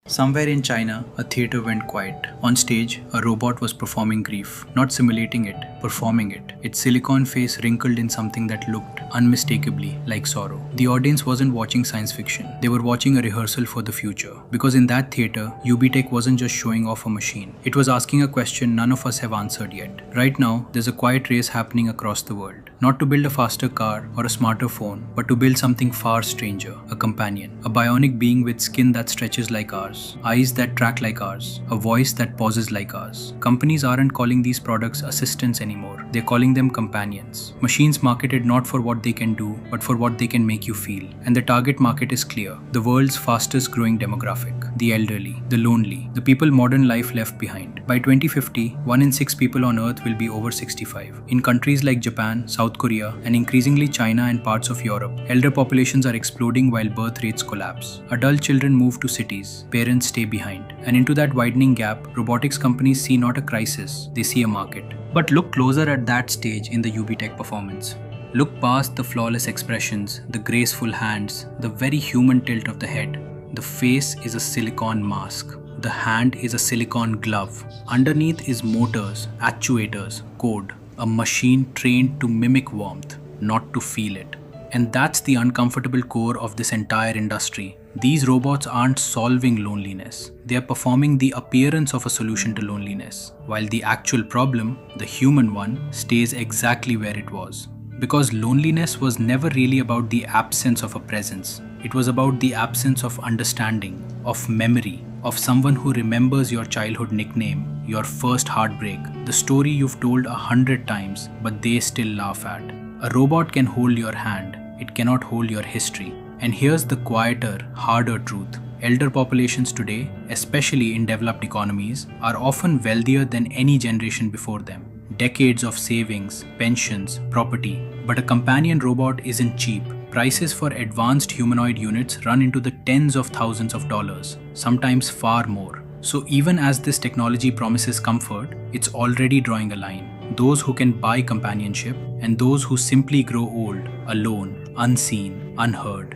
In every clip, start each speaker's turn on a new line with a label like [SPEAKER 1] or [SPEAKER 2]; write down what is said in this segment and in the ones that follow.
[SPEAKER 1] Somewhere in China, a theater went quiet. On stage, a robot was performing grief, not simulating it, performing it. Its silicone face wrinkled in something that looked unmistakably like sorrow. The audience wasn't watching science fiction, they were watching a rehearsal for the future. Because in that theater, UBTech wasn't just showing off a machine, it was asking a question none of us have answered yet. Right now, there's a quiet race happening across the world. Not to build a faster car or a smarter phone, but to build something far stranger, a companion, a bionic being with skin that stretches like ours, eyes that track like ours, a voice that pauses like ours. Companies aren't calling these products assistants anymore, they're calling them companions. Machines marketed not for what they can do, but for what they can make you feel. And the target market is clear, the world's fastest growing demographic, the elderly, the lonely, the people modern life left behind. By 2050, 1 in 6 people on Earth will be over 65. In countries like Japan, South Korea, and increasingly China and parts of Europe, elder populations are exploding while birth rates collapse. Adult children move to cities, parents stay behind. And into that widening gap, robotics companies see not a crisis, they see a market. But look closer at that stage in the UBTech performance. Look past the flawless expressions, the graceful hands, the very human tilt of the head. The face is a silicone mask. The hand is a silicone glove. Underneath is motors, actuators, code. A machine trained to mimic warmth, not to feel it. And that's the uncomfortable core of this entire industry. These robots aren't solving loneliness. They are performing the appearance of a solution to loneliness, while the actual problem, the human one, stays exactly where it was. Because loneliness was never really about the absence of a presence. It was about the absence of understanding, of memory, of someone who remembers your childhood nickname, your first heartbreak, the story you've told 100 times, but they still laugh at. A robot can hold your hand, it cannot hold your history. And here's the quieter, harder truth. Elder populations today, especially in developed economies, are often wealthier than any generation before them. Decades of savings, pensions, property. But a companion robot isn't cheap. Prices for advanced humanoid units run into the tens of thousands of dollars, sometimes far more. So even as this technology promises comfort, it's already drawing a line. Those who can buy companionship and those who simply grow old, alone, unseen, unheard.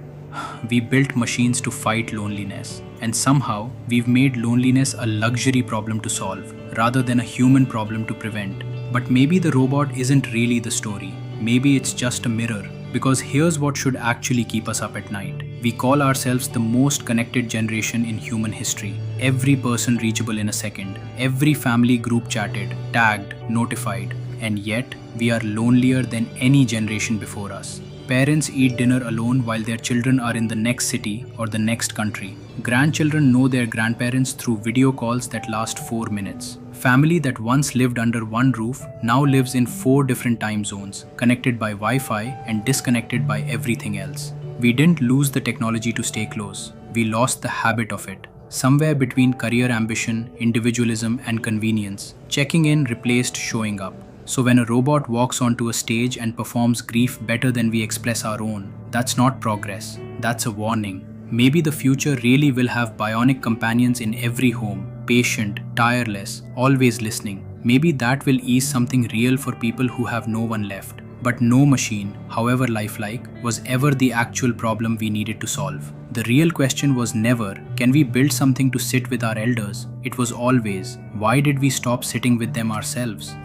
[SPEAKER 1] We built machines to fight loneliness, and somehow we've made loneliness a luxury problem to solve, rather than a human problem to prevent. But maybe the robot isn't really the story. Maybe it's just a mirror. Because here's what should actually keep us up at night. We call ourselves the most connected generation in human history. Every person reachable in a second. Every family group chatted, tagged, notified. And yet, we are lonelier than any generation before us. Parents eat dinner alone while their children are in the next city or the next country. Grandchildren know their grandparents through video calls that last 4 minutes. Family that once lived under one roof now lives in 4 different time zones, connected by Wi-Fi and disconnected by everything else. We didn't lose the technology to stay close. We lost the habit of it. Somewhere between career ambition, individualism, and convenience, checking in replaced showing up. So when a robot walks onto a stage and performs grief better than we express our own, that's not progress, that's a warning. Maybe the future really will have bionic companions in every home, patient, tireless, always listening. Maybe that will ease something real for people who have no one left. But no machine, however lifelike, was ever the actual problem we needed to solve. The real question was never, can we build something to sit with our elders? It was always, why did we stop sitting with them ourselves?